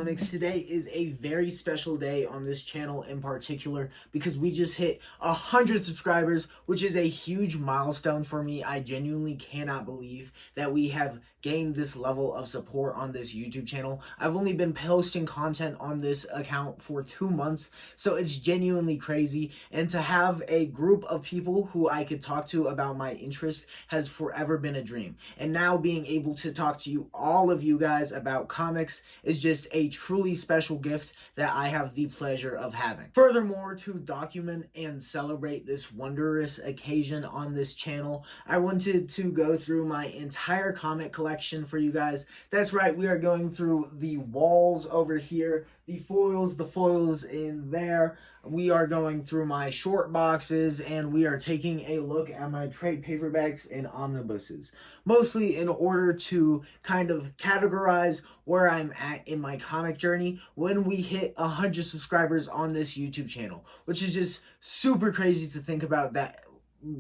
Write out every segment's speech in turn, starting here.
Comics. Today is a very special day on this channel in particular because we just hit 100 subscribers, which is a huge milestone for me. I genuinely cannot believe that we have gained this level of support on this YouTube channel. I've only been posting content on this account for 2 months, so it's genuinely crazy. And to have a group of people who I could talk to about my interest has forever been a dream. And now being able to talk to you, all of you guys, about comics is just a truly special gift that I have the pleasure of having. Furthermore, to document and celebrate this wondrous occasion on this channel, I wanted to go through my entire comic collection for you guys. That's right, we are going through the walls over here, the foils in there. We are going through my short boxes, and we are taking a look at my trade paperbacks and omnibuses, mostly in order to kind of categorize where I'm at in my comic journey when we hit 100 subscribers on this YouTube channel, which is just super crazy to think about that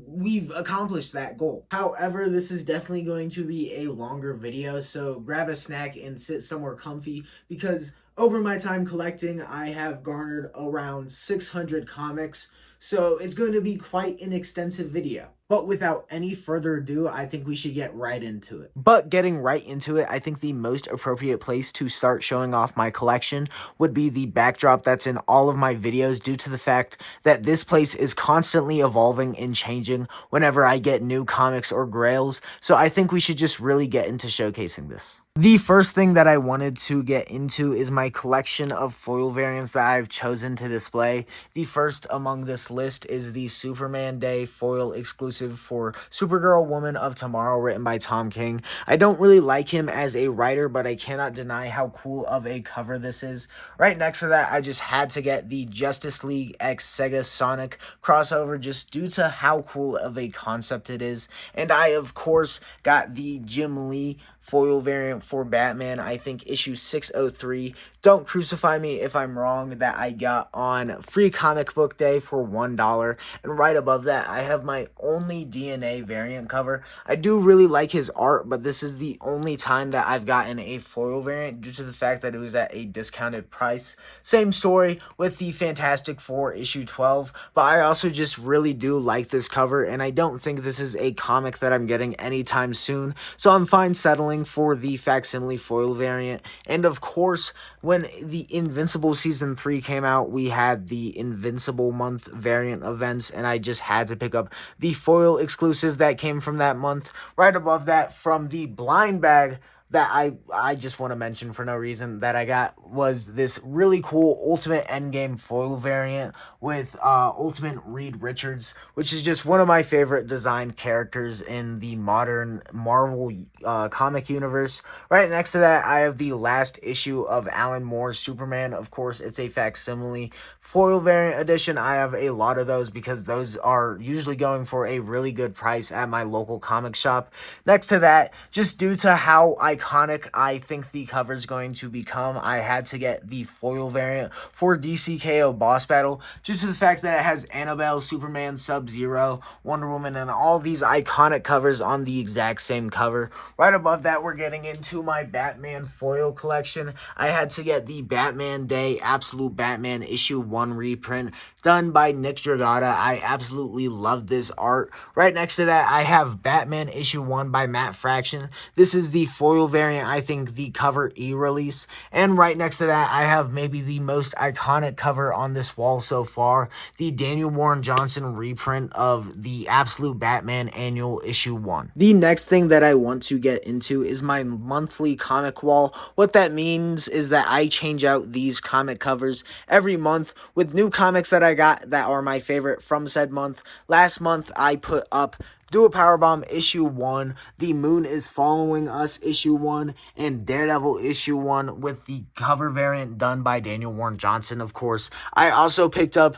we've accomplished that goal. However, this is definitely going to be a longer video, so grab a snack and sit somewhere comfy, because over my time collecting, I have garnered around 600 comics, so it's going to be quite an extensive video. But without any further ado, I think we should get right into it. But getting right into it, I think the most appropriate place to start showing off my collection would be the backdrop that's in all of my videos, due to the fact that this place is constantly evolving and changing whenever I get new comics or grails. So I think we should just really get into showcasing this. The first thing that I wanted to get into is my collection of foil variants that I've chosen to display. The first among this list is the Superman Day foil exclusive for Supergirl Woman of Tomorrow, written by Tom King. I don't really like him as a writer, but I cannot deny how cool of a cover this is. Right next to that, I just had to get the Justice League X Sega Sonic crossover, just due to how cool of a concept it is. And I, of course, got the Jim Lee foil variant for Batman, I think issue 603. Don't crucify me if I'm wrong, that I got on Free Comic Book Day for $1. And right above that, I have my only DNA variant cover. I do really like his art, but this is the only time that I've gotten a foil variant, due to the fact that it was at a discounted price. Same story with the Fantastic Four issue 12, but I also just really do like this cover, and I don't think this is a comic that I'm getting anytime soon, so I'm fine settling for the facsimile foil variant. And of course, when the Invincible Season 3 came out, we had the Invincible Month variant events, and I just had to pick up the foil exclusive that came from that month. Right above that, from the blind bag that I just want to mention for no reason, that I got was this really cool Ultimate Endgame foil variant with Ultimate Reed Richards, which is just one of my favorite designed characters in the modern Marvel comic universe. Right next to that, I have the last issue of Alan Moore's Superman. Of course, it's a facsimile foil variant edition. I have a lot of those because those are usually going for a really good price at my local comic shop. Next to that, just due to how iconic I think the cover is going to become, I had to get the foil variant for DCKO Boss Battle, due to the fact that it has Annabelle, Superman, Sub-Zero, Wonder Woman, and all these iconic covers on the exact same cover. Right above that, we're getting into my Batman foil collection. I had to get the Batman Day Absolute Batman issue 1 reprint done by Nick Dragata. I absolutely love this art. Right next to that, I have Batman issue 1 by Matt Fraction. This is the foil variant, I think the cover e-release. And right next to that, I have maybe the most iconic cover on this wall so far, the Daniel Warren Johnson reprint of the Absolute Batman Annual issue 1. The next thing that I want to get into is my monthly comic wall. What that means is that I change out these comic covers every month with new comics that I got that are my favorite from said month. Last month, I put up Do a Powerbomb issue 1, The Moon is Following Us issue 1, and Daredevil issue 1 with the cover variant done by Daniel Warren Johnson, of course. I also picked up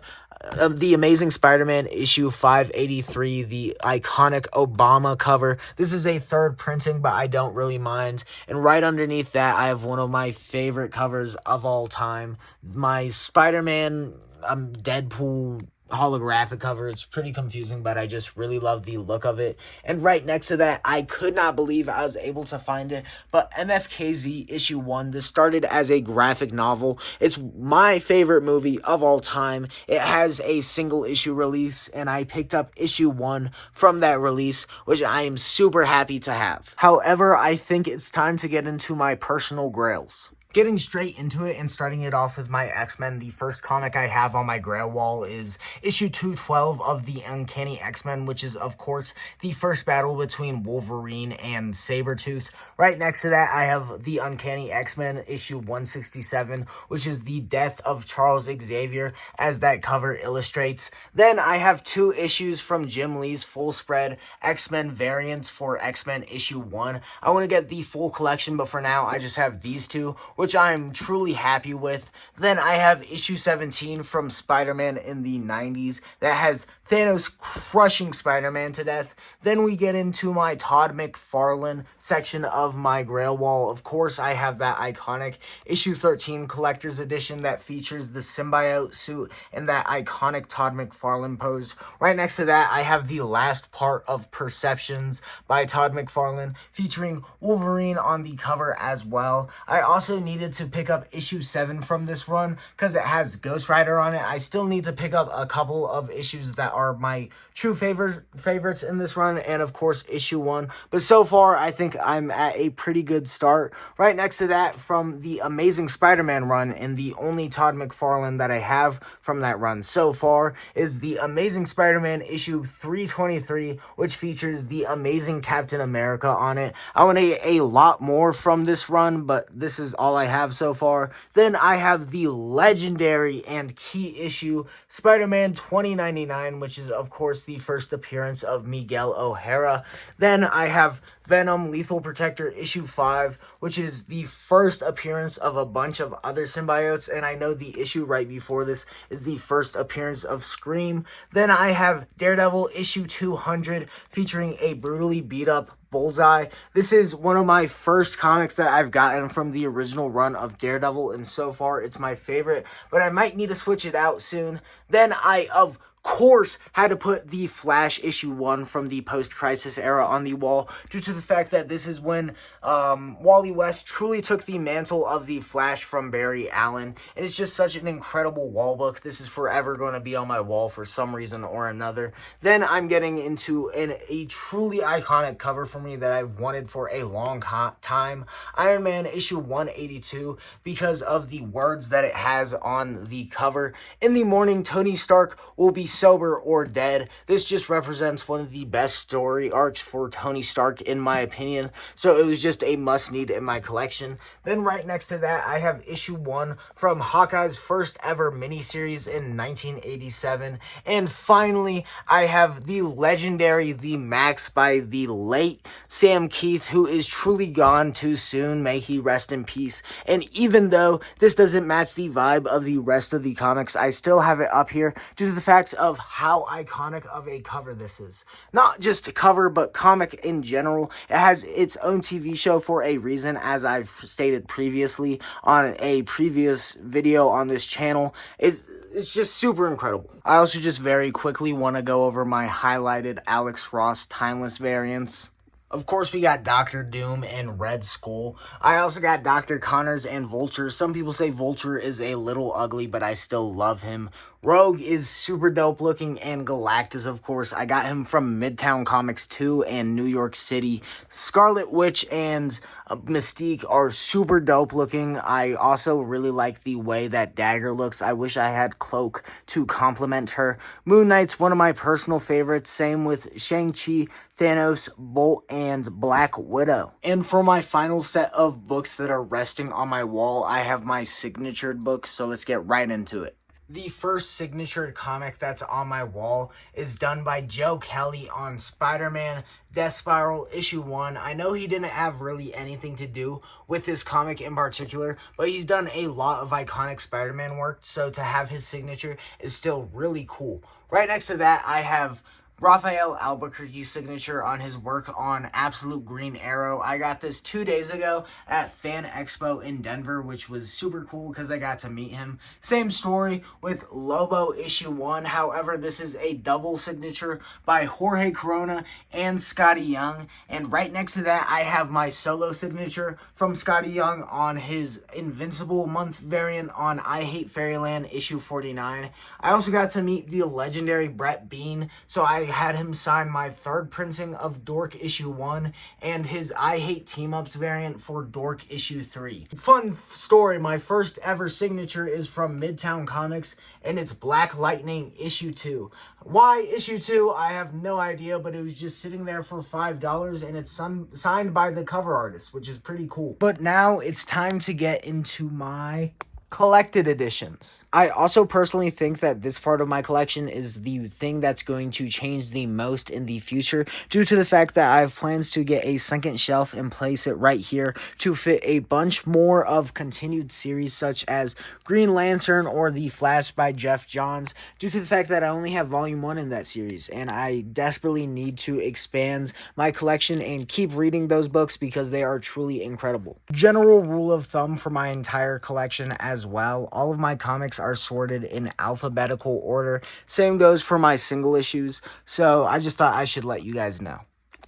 The Amazing Spider-Man issue 583, the iconic Obama cover. This is a third printing, but I don't really mind. And right underneath that, I have one of my favorite covers of all time, my Spider-Man Deadpool holographic cover. It's pretty confusing, but I just really love the look of it. And right next to that, I could not believe I was able to find it, but MFKZ issue 1. This started as a graphic novel. It's my favorite movie of all time. It has a single issue release, and I picked up issue 1 from that release, which I am super happy to have. However, I think it's time to get into my personal grails. Getting straight into it and starting it off with my X-Men, the first comic I have on my grail wall is issue 212 of the Uncanny X-Men, which is, of course, the first battle between Wolverine and Sabretooth. Right next to that, I have the Uncanny X-Men issue 167, which is the death of Charles Xavier, as that cover illustrates. Then I have 2 issues from Jim Lee's full spread X-Men variants for X-Men issue 1. I want to get the full collection, but for now, I just have these 2, which I'm truly happy with. Then I have issue 17 from Spider-Man in the 90s that has Thanos crushing Spider-Man to death. Then we get into my Todd McFarlane section of my grail wall. Of course, I have that iconic issue 13 collector's edition that features the symbiote suit and that iconic Todd McFarlane pose. Right next to that, I have the last part of Perceptions by Todd McFarlane, featuring Wolverine on the cover as well. I also needed to pick up issue 7 from this run because it has Ghost Rider on it. I still need to pick up a couple of issues that are my true favorites in this run, and of course issue 1. But so far, I think I'm at a pretty good start. Right next to that, from the Amazing Spider-Man run, and the only Todd McFarlane that I have from that run so far is the Amazing Spider-Man issue 323, which features the Amazing Captain America on it. I want to get a lot more from this run, but this is all I have so far. Then I have the legendary and key issue Spider-Man 2099, which is of course the first appearance of Miguel O'Hara. Then I have Venom Lethal Protector issue 5, which is the first appearance of a bunch of other symbiotes, and I know the issue right before this is the first appearance of Scream. Then I have Daredevil issue 200, featuring a brutally beat up Bullseye. This is one of my first comics that I've gotten from the original run of Daredevil, and so far it's my favorite, but I might need to switch it out soon. Then I, of course, had to put the Flash issue 1 from the post-crisis era on the wall, due to the fact that this is when Wally West truly took the mantle of the Flash from Barry Allen, and it's just such an incredible wall book. This is forever going to be on my wall for some reason or another. Then I'm getting into a truly iconic cover for me that I've wanted for a long time, Iron Man issue 182, because of the words that it has on the cover. In the morning, Tony Stark will be sober or dead. This just represents one of the best story arcs for Tony Stark, in my opinion, so it was just a must-need in my collection. Then right next to that, I have issue 1 from Hawkeye's first ever miniseries in 1987. And finally, I have the legendary The Max by the late Sam Keith, who is truly gone too soon. May he rest in peace. And even though this doesn't match the vibe of the rest of the comics, I still have it up here due to the fact of how iconic of a cover this is. Not just a cover, but comic in general. It has its own TV show for a reason, as I've stated previously on a previous video on this channel. It's just super incredible. I also just very quickly want to go over my highlighted Alex Ross Timeless variants. Of course, we got Doctor Doom and Red Skull. I also got Dr. Connors and Vulture. Some people say Vulture is a little ugly, but I still love him. Rogue is super dope looking, and Galactus, of course. I got him from Midtown Comics 2 and New York City. Scarlet Witch and Mystique are super dope looking. I also really like the way that Dagger looks. I wish I had Cloak to complement her. Moon Knight's one of my personal favorites. Same with Shang-Chi, Thanos, Bolt, and Black Widow. And for my final set of books that are resting on my wall, I have my signatured books, so let's get right into it. The first signature comic that's on my wall is done by Joe Kelly on Spider-Man Death Spiral issue 1. I know he didn't have really anything to do with this comic in particular, but he's done a lot of iconic Spider-Man work, so to have his signature is still really cool. Right next to that, I have Raphael Albuquerque signature on his work on Absolute Green Arrow. I got this 2 days ago at Fan Expo in Denver, which was super cool because I got to meet him. Same story with Lobo issue 1. However, this is a double signature by Jorge Corona and Scotty Young. And right next to that, I have my solo signature from Scotty Young on his Invincible month variant on I Hate Fairyland issue 49. I also got to meet the legendary Brett Bean, so I had him sign my third printing of Dork issue 1 and his I Hate Team Ups variant for Dork issue 3. Fun story, my first ever signature is from Midtown Comics and it's Black Lightning issue 2. Why issue 2? I have no idea, but it was just sitting there for $5 and it's signed by the cover artist, which is pretty cool. But now it's time to get into my collected editions. I also personally think that this part of my collection is the thing that's going to change the most in the future, due to the fact that I have plans to get a second shelf and place it right here to fit a bunch more of continued series such as Green Lantern or The Flash by Jeff Johns, due to the fact that I only have volume 1 in that series and I desperately need to expand my collection and keep reading those books because they are truly incredible. General rule of thumb for my entire collection as well, all of my comics are sorted in alphabetical order. Same goes for my single issues, so I just thought I should let you guys know.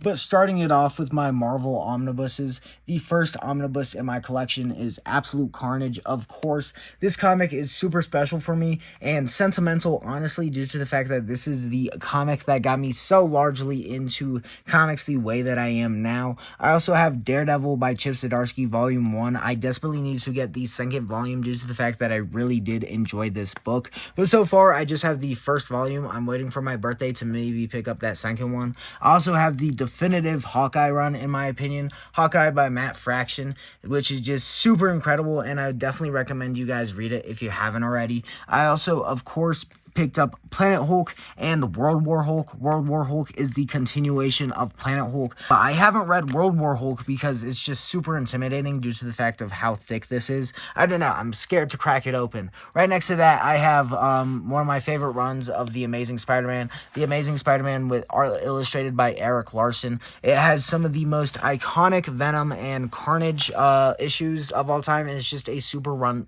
But starting it off with my Marvel omnibuses, the first omnibus in my collection is Absolute Carnage. Of course, this comic is super special for me and sentimental, honestly, due to the fact that this is the comic that got me so largely into comics the way that I am now. I also have Daredevil by Chip Zdarsky Volume 1. I desperately need to get the second volume due to the fact that I really did enjoy this book. But so far, I just have the first volume. I'm waiting for my birthday to maybe pick up that second one. I also have the definitive Hawkeye run, in my opinion, Hawkeye by Matt Fraction, which is just super incredible, and I would definitely recommend you guys read it if you haven't already. I also, of course, picked up Planet Hulk and World War Hulk. World War Hulk is the continuation of Planet Hulk. I haven't read World War Hulk because it's just super intimidating due to the fact of how thick this is. I don't know, I'm scared to crack it open. Right next to that, I have one of my favorite runs of The Amazing Spider-Man. The Amazing Spider-Man with art illustrated by Eric Larson. It has some of the most iconic Venom and Carnage issues of all time, and it's just a super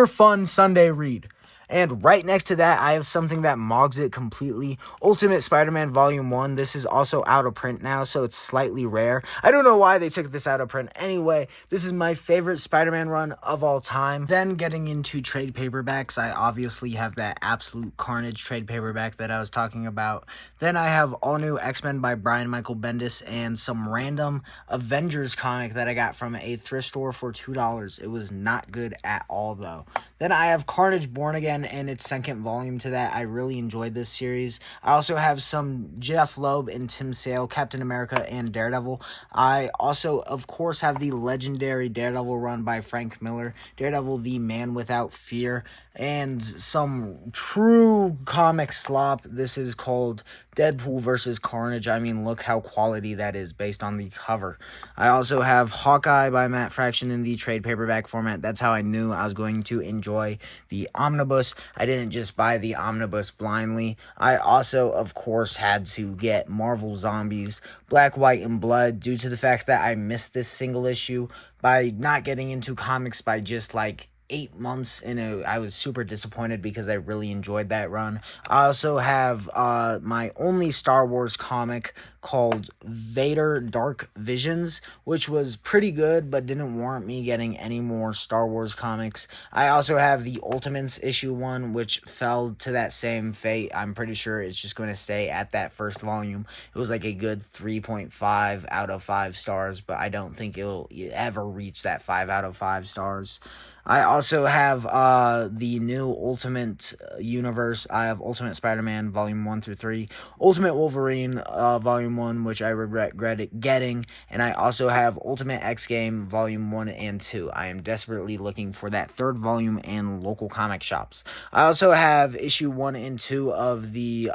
fun Sunday read. And right next to that, I have something that mogs it completely. Ultimate Spider-Man Volume 1. This is also out of print now, so it's slightly rare. I don't know why they took this out of print. Anyway, this is my favorite Spider-Man run of all time. Then getting into trade paperbacks, I obviously have that Absolute Carnage trade paperback that I was talking about. Then I have All New X-Men by Brian Michael Bendis and some random Avengers comic that I got from a thrift store for $2. It was not good at all, though. Then I have Carnage Born Again and its second volume to that. I really enjoyed this series. I also have some Jeff Loeb and Tim Sale, Captain America and Daredevil. I also, of course, have the legendary Daredevil run by Frank Miller, Daredevil the Man Without Fear, and some true comic slop. This is called Deadpool vs. Carnage. I mean, look how quality that is based on the cover. I also have Hawkeye by Matt Fraction in the trade paperback format. That's how I knew I was going to enjoy the omnibus. I didn't just buy the omnibus blindly. I also, of course, had to get Marvel Zombies, Black, White, and Blood due to the fact that I missed this single issue by not getting into comics by just like 8 months, and I was super disappointed because I really enjoyed that run. I also have my only Star Wars comic called Vader Dark Visions, which was pretty good but didn't warrant me getting any more Star Wars comics. I also have the Ultimates issue 1, which fell to that same fate. I'm pretty sure it's just going to stay at that first volume. It was like a good 3.5 out of 5 stars, but I don't think it'll ever reach that 5 out of 5 stars. I also have the new Ultimate Universe. I have Ultimate Spider-Man Volume 1 through 3, Ultimate Wolverine Volume 1, which I regret getting, and I also have Ultimate X-Game Volume 1 and 2. I am desperately looking for that third volume in local comic shops. I also have issue 1 and 2 of the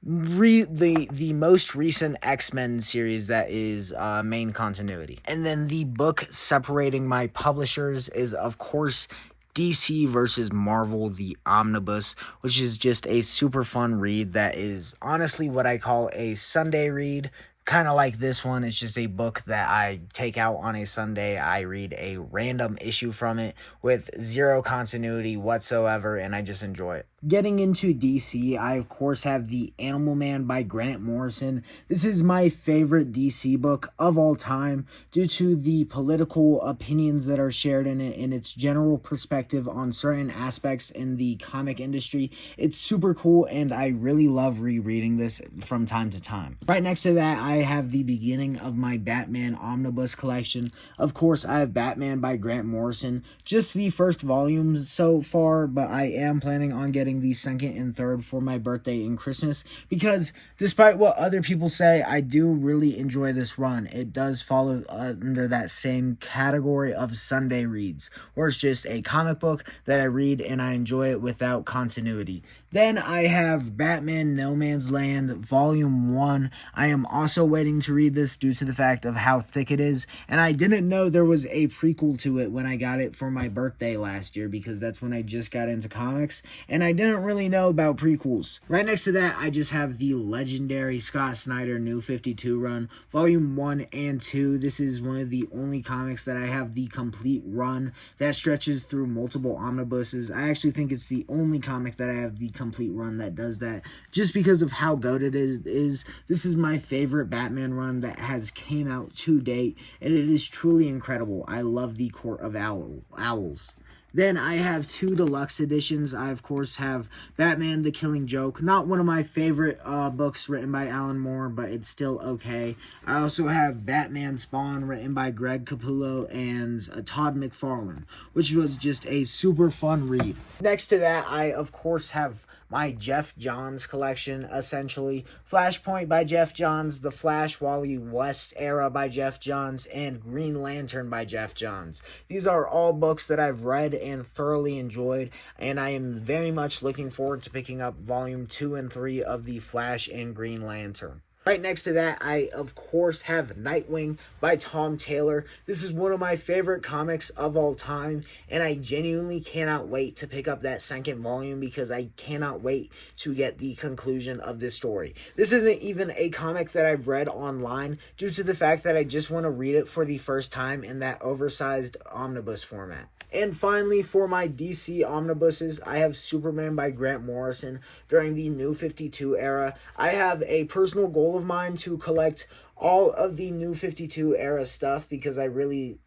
most recent X-Men series that is main continuity. And then the book separating my publishers is, of course, DC versus Marvel, the Omnibus, which is just a super fun read that is honestly what I call a Sunday read. Kind of like this one. It's just a book that I take out on a Sunday. I read a random issue from it with zero continuity whatsoever, and I just enjoy it. Getting into DC, I of course have The Animal Man by Grant Morrison. This is my favorite DC book of all time due to the political opinions that are shared in it and its general perspective on certain aspects in the comic industry. It's super cool, and I really love rereading this from time to time. Right next to that, I have the beginning of my Batman Omnibus collection. Of course, I have Batman by Grant Morrison. Just the first volume so far, but I am planning on getting the second and third for my birthday and Christmas because despite what other people say, I do really enjoy this run. It does follow under that same category of Sunday reads, where it's just a comic book that I read and I enjoy it without continuity. Then I have Batman No Man's Land Volume 1. I am also waiting to read this due to the fact of how thick it is, and I didn't know there was a prequel to it when I got it for my birthday last year because that's when I just got into comics, and I didn't really know about prequels. Right next to that, I just have the legendary Scott Snyder New 52 run, Volume 1 and 2. This is one of the only comics that I have the complete run that stretches through multiple omnibuses. I actually think it's the only comic that I have the complete run that does that just because of how good it is. This is my favorite Batman run that has came out to date, and it is truly incredible. I love the Court of Owls. Then I have two deluxe editions. I, of course, have Batman The Killing Joke. Not one of my favorite books written by Alan Moore, but it's still okay. I also have Batman Spawn written by Greg Capullo and Todd McFarlane, which was just a super fun read. Next to that, I, of course, have my Jeff Johns collection, essentially. Flashpoint by Jeff Johns, The Flash Wally West era by Jeff Johns, and Green Lantern by Jeff Johns. These are all books that I've read and thoroughly enjoyed, and I am very much looking forward to picking up Volume 2 and 3 of The Flash and Green Lantern. Right next to that, I, of course, have Nightwing by Tom Taylor. This is one of my favorite comics of all time, and I genuinely cannot wait to pick up that second volume because I cannot wait to get the conclusion of this story. This isn't even a comic that I've read online due to the fact that I just want to read it for the first time in that oversized omnibus format. And finally, for my DC omnibuses, I have Superman by Grant Morrison during the New 52 era. I have a personal goal of mine to collect all of the New 52 era stuff because I really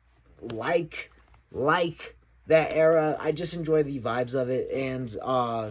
like that era. I just enjoy the vibes of it, and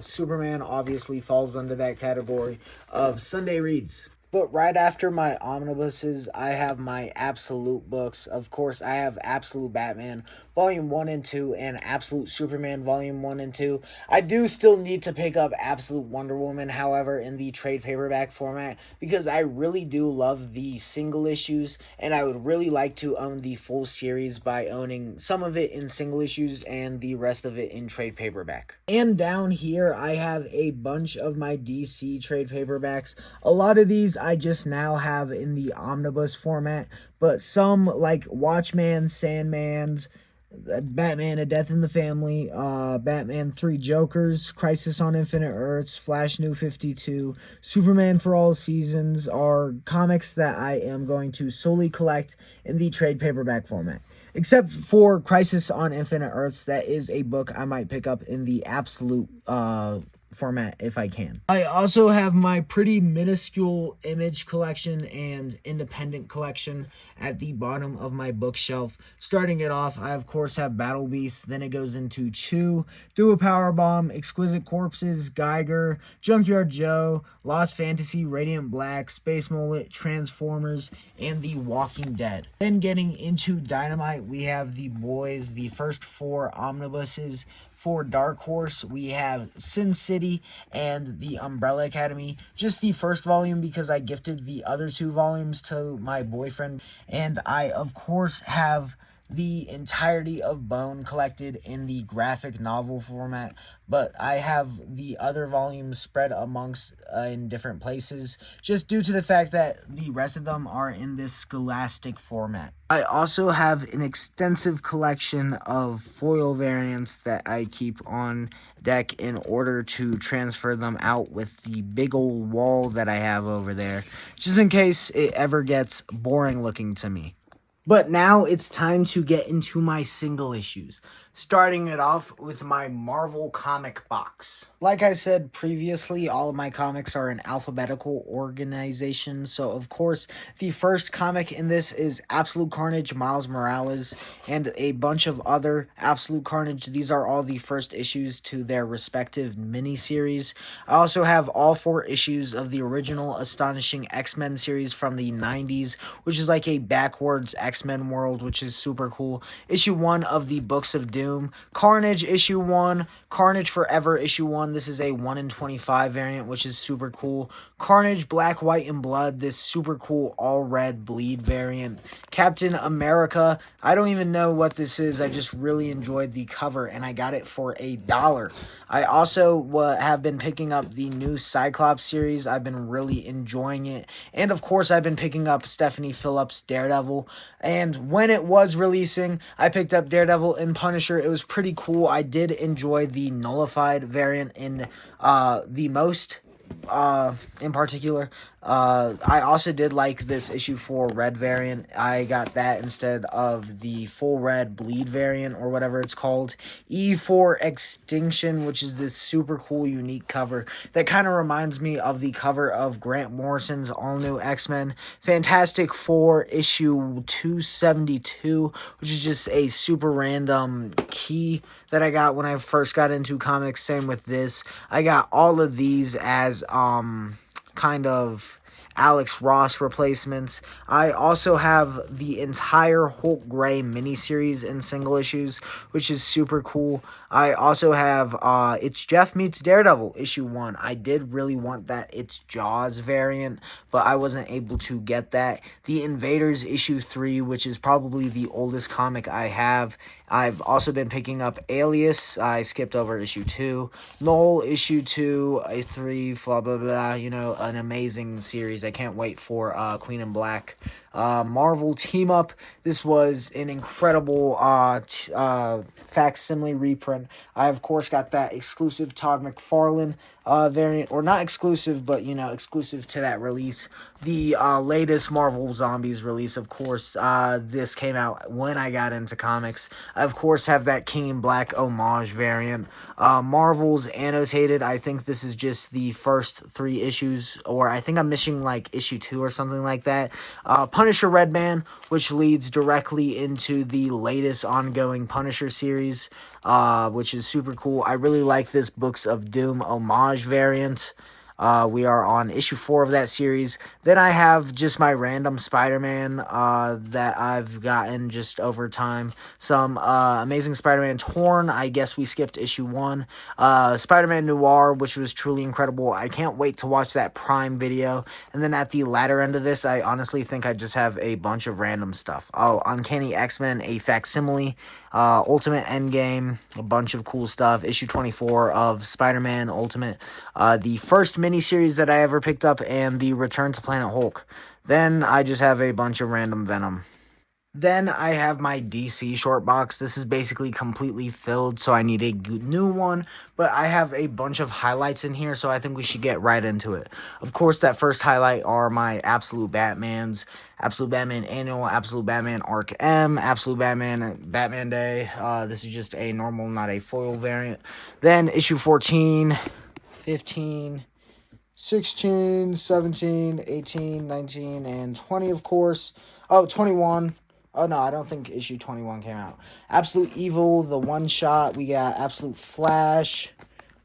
Superman obviously falls under that category of Sunday reads. But right after my omnibuses, I have my Absolute books. Of course, I have Absolute Batman Volume 1 and 2 and Absolute Superman Volume 1 and 2. I do still need to pick up Absolute Wonder Woman, however, in the trade paperback format because I really do love the single issues, and I would really like to own the full series by owning some of it in single issues and the rest of it in trade paperback. And down here, I have a bunch of my DC trade paperbacks. A lot of these I just now have in the omnibus format, but some like Watchmen, Sandman, Batman, A Death in the Family, Batman 3 Jokers, Crisis on Infinite Earths, Flash New 52, Superman for All Seasons are comics that I am going to solely collect in the trade paperback format. Except for Crisis on Infinite Earths, that is a book I might pick up in the Absolute format if I can. I also have my pretty minuscule Image collection and independent collection at the bottom of my bookshelf. Starting it off, I of course have Battle Beast, then it goes into Chew, Do a Power Bomb, Exquisite Corpses, Geiger, Junkyard Joe, Lost Fantasy, Radiant Black, Space Mullet, Transformers, and The Walking Dead. Then getting into Dynamite, we have The Boys, the first 4 omnibuses. For Dark Horse, we have Sin City and The Umbrella Academy. Just the first volume because I gifted the other 2 volumes to my boyfriend. And I, of course, have the entirety of Bone collected in the graphic novel format, but I have the other volumes spread amongst in different places, just due to the fact that the rest of them are in this scholastic format. I also have an extensive collection of foil variants that I keep on deck in order to transfer them out with the big old wall that I have over there, just in case it ever gets boring looking to me. But now it's time to get into my single issues, starting it off with my Marvel comic box. Like I said previously, all of my comics are in alphabetical organization, so of course, the first comic in this is Absolute Carnage, Miles Morales, and a bunch of other Absolute Carnage. These are all the first issues to their respective miniseries. I also have all 4 issues of the original Astonishing X-Men series from the 90s, which is like a backwards X-Men world, which is super cool. Issue 1 of the Books of Doom. Carnage, issue 1. Carnage Forever, issue 1. This is a 1 in 25 variant, which is super cool. Carnage Black, White, and Blood. This super cool all-red bleed variant. Captain America. I don't even know what this is. I just really enjoyed the cover, and I got it for $1. I also have been picking up the new Cyclops series. I've been really enjoying it. And, of course, I've been picking up Stephanie Phillips' Daredevil. And when it was releasing, I picked up Daredevil and Punisher. It was pretty cool. I did enjoy the nullified variant in the most, in particular. I also did like this issue 4 red variant. I got that instead of the full red bleed variant, or whatever it's called. E4 Extinction, which is this super cool, unique cover that kind of reminds me of the cover of Grant Morrison's All New X-Men. Fantastic Four issue 272, which is just a super random key that I got when I first got into comics. Same with this. I got all of these as kind of Alex Ross replacements. I also have the entire Hulk Gray miniseries in single issues, which is super cool. I also have It's Jeff Meets Daredevil, issue 1. I did really want that It's Jaws variant, but I wasn't able to get that. The Invaders, issue 3, which is probably the oldest comic I have. I've also been picking up Alias. I skipped over issue 2. Null, issue 2, a 3, blah, blah, blah. You know, an amazing series. I can't wait for Queen in Black. Marvel Team Up. This was an incredible facsimile reprint. I, of course, got that exclusive Todd McFarlane variant, or not exclusive, but, you know, exclusive to that release. The latest Marvel Zombies release, of course, this came out when I got into comics. I, of course, have that King in Black homage variant. Marvel's Annotated, I think this is just the first 3 issues, or I think I'm missing, like, issue 2 or something like that. Punisher Red Man, which leads directly into the latest ongoing Punisher series, which is super cool. I really like this Books of Doom homage variant. We are on issue 4 of that series. Then I have just my random Spider-Man that I've gotten just over time. Some Amazing Spider-Man Torn. I guess we skipped issue 1. Spider-Man Noir, which was truly incredible. I can't wait to watch that Prime video. And then at the latter end of this, I honestly think I just have a bunch of random stuff. Oh, Uncanny X-Men, a facsimile. Ultimate Endgame, a bunch of cool stuff. Issue 24 of Spider-Man Ultimate. The first miniseries that I ever picked up, and the Return to Planet Hulk. Then I just have a bunch of random Venom. Then I have my DC short box. This is basically completely filled, so I need a new one. But I have a bunch of highlights in here, so I think we should get right into it. Of course, that first highlight are my Absolute Batmans. Absolute Batman Annual, Absolute Batman Arc M, Absolute Batman Batman Day. This is just a normal, not a foil variant. Then issue 14, 15, 16, 17, 18, 19, and 20, of course. Oh, 21. Oh, no, I don't think issue 21 came out. Absolute Evil, the one-shot. We got Absolute Flash.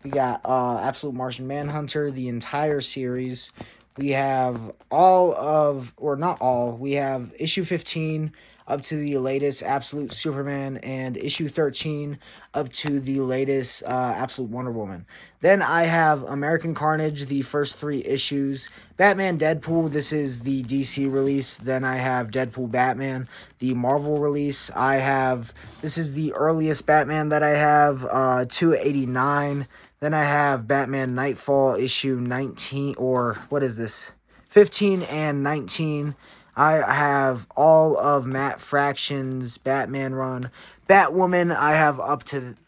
We got Absolute Martian Manhunter, the entire series. We have all of, or not all, we have issue 15 up to the latest Absolute Superman, and issue 13 up to the latest Absolute Wonder Woman. Then I have American Carnage, the first 3 issues. Batman Deadpool, this is the DC release. Then I have Deadpool Batman, the Marvel release. This is the earliest Batman that I have, 289. Then I have Batman Nightfall issue 19, or what is this? 15 and 19. I have all of Matt Fraction's Batman run. Batwoman, I have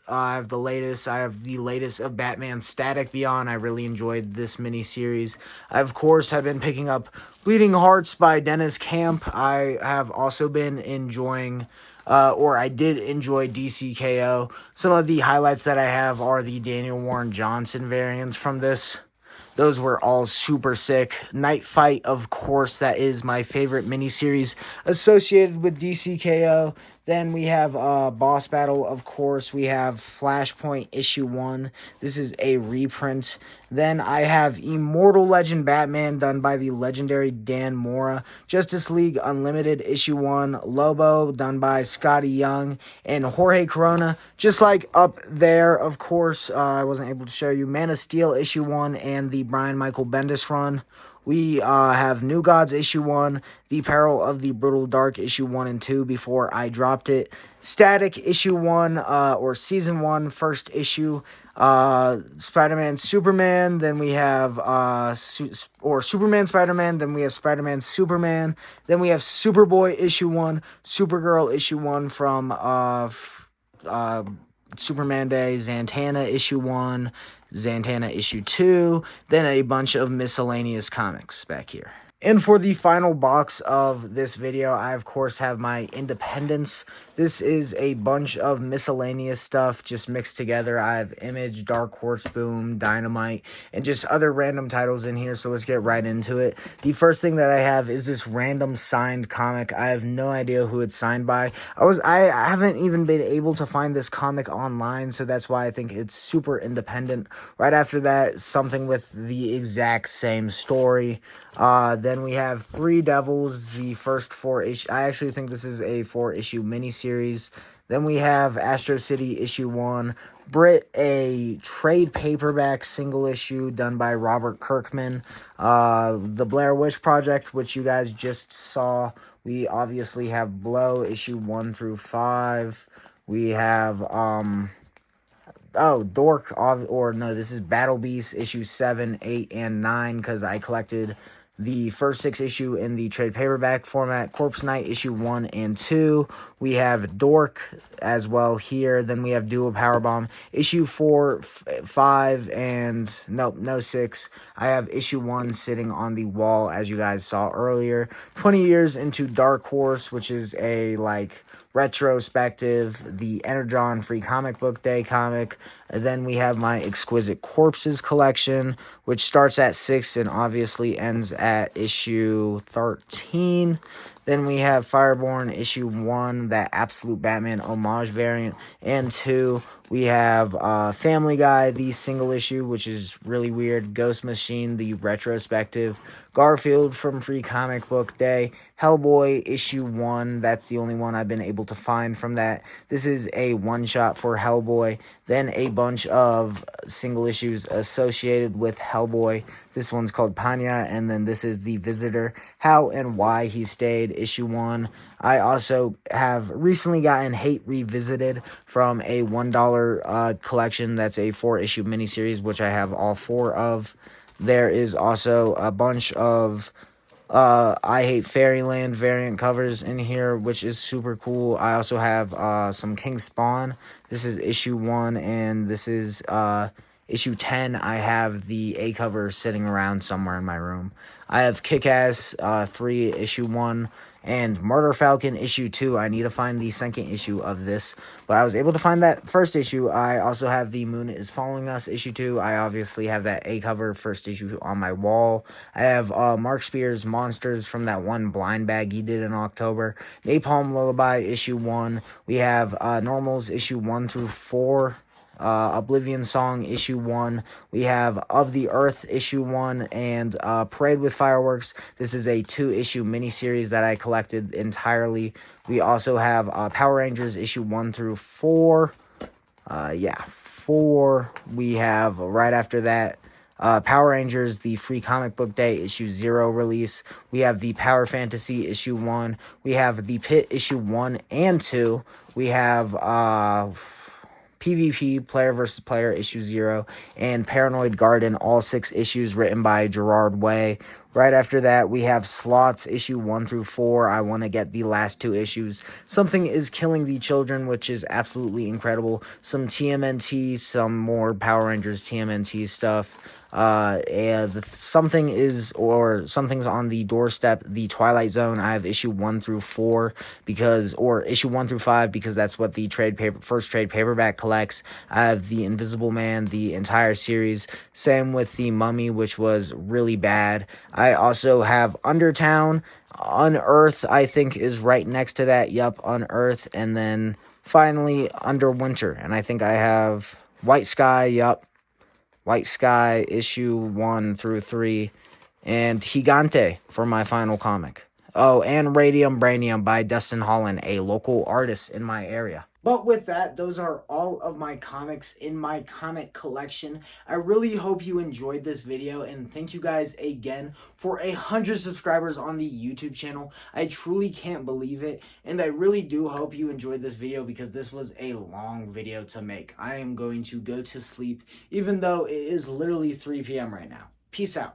I have the latest. I have the latest of Batman Static Beyond. I really enjoyed this miniseries. I, of course, have been picking up Bleeding Hearts by Dennis Camp. I have also been enjoying or I did enjoy DCKO. Some of the highlights that I have are the Daniel Warren Johnson variants from this. Those were all super sick. Night Fight, of course, that is my favorite miniseries associated with DCKO. Then we have Boss Battle, of course. We have Flashpoint issue 1. This is a reprint. Then I have Immortal Legend Batman, done by the legendary Dan Mora. Justice League Unlimited issue 1. Lobo, done by Scotty Young. And Jorge Corona, just like up there, of course. I wasn't able to show you. Man of Steel issue 1 and the Brian Michael Bendis run. We have New Gods issue 1, The Peril of the Brutal Dark issue 1 and 2 before I dropped it. Static issue 1, or season 1, first issue. Spider-Man Superman, then we have Superman Spider-Man, then we have Spider-Man Superman, then we have Superboy issue 1, Supergirl issue 1 from Superman Day, Zatanna issue 1, Zatanna issue 2, then a bunch of miscellaneous comics back here. And for the final box of this video, I of course have my Independence. This is a bunch of miscellaneous stuff just mixed together. I have Image, Dark Horse, Boom, Dynamite, and just other random titles in here, so let's get right into it. The first thing that I have is this random signed comic. I have no idea who it's signed by. I haven't even been able to find this comic online, so that's why I think it's super independent. Right after that, something with the exact same story. Then we have Three Devils, the first 4 issue. I actually think this is a 4-issue miniseries. Then we have Astro City issue 1. Brit, a trade paperback single issue done by Robert Kirkman. The Blair Witch Project, which you guys just saw. We obviously have Blow issue 1 through 5. We have Dork, or no, this is Battle Beast issue 7, 8, and 9, because I collected the first 6 issue in the trade paperback format. Corpse Knight issue 1 and 2. We have Dork as well here. Then we have Duo Powerbomb issue 4, 5, and no 6. I have issue 1 sitting on the wall, as you guys saw earlier. 20 years into Dark Horse, which is a retrospective, the Energon Free Comic Book Day comic. And then we have my Exquisite Corpses collection, which starts at 6 and obviously ends at issue 13. Then we have Fireborn issue 1, that Absolute Batman homage variant, and 2. We have Family Guy, the single issue, which is really weird. Ghost Machine, the retrospective. Garfield from Free Comic Book Day. Hellboy issue 1. That's the only one I've been able to find from that. This is a one-shot for Hellboy. Then a bunch of single issues associated with Hellboy. This one's called Panya, and then this is The Visitor, How and Why He Stayed, issue 1. I also have recently gotten Hate Revisited from a $1 collection. That's a 4-issue miniseries, which I have all 4 of. There is also a bunch of I Hate Fairyland variant covers in here, which is super cool. I also have some King Spawn. This is issue 1, and this is issue 10. I have the A cover sitting around somewhere in my room. I have Kick-Ass 3, issue 1, and Murder Falcon issue 2. I need to find the second issue of this, but I was able to find that first issue. I also have the Moon is Following Us issue 2. I obviously have that A cover first issue on my wall. I have Mark Spears Monsters from that one blind bag he did in October. Napalm Lullaby issue 1. We have Normals issue 1 through 4. Oblivion Song issue 1. We have Of the Earth issue 1 and Parade with Fireworks. This is a 2-issue miniseries that I collected entirely. We also have Power Rangers issue 1 through 4. 4. We have right after that Power Rangers, the Free Comic Book Day issue 0 release. We have the Power Fantasy issue 1. We have the Pit issue 1 and 2. We have PvP, Player vs. Player issue 0, and Paranoid Garden, all 6 issues written by Gerard Way. Right after that, we have Slots issue 1 through 4. I want to get the last 2 issues. Something is Killing the Children, which is absolutely incredible. Some TMNT, some more Power Rangers TMNT stuff. And something's on the doorstep. The Twilight Zone. I have issue 1 through 4 or issue 1 through 5 because that's what the first trade paperback collects. I have the Invisible Man, the entire series. Same with the Mummy, which was really bad. I also have Undertown. Unearth, I think, is right next to that. Yup, Unearth. And then finally Underwinter. And I think I have White Sky. Yup. White Sky, issue 1 through 3, and Gigante for my final comic. Oh, and Radium Brainium by Dustin Holland, a local artist in my area. But with that, those are all of my comics in my comic collection. I really hope you enjoyed this video, and thank you guys again for 100 subscribers on the YouTube channel. I truly can't believe it, and I really do hope you enjoyed this video because this was a long video to make. I am going to go to sleep, even though it is literally 3 p.m. right now. Peace out.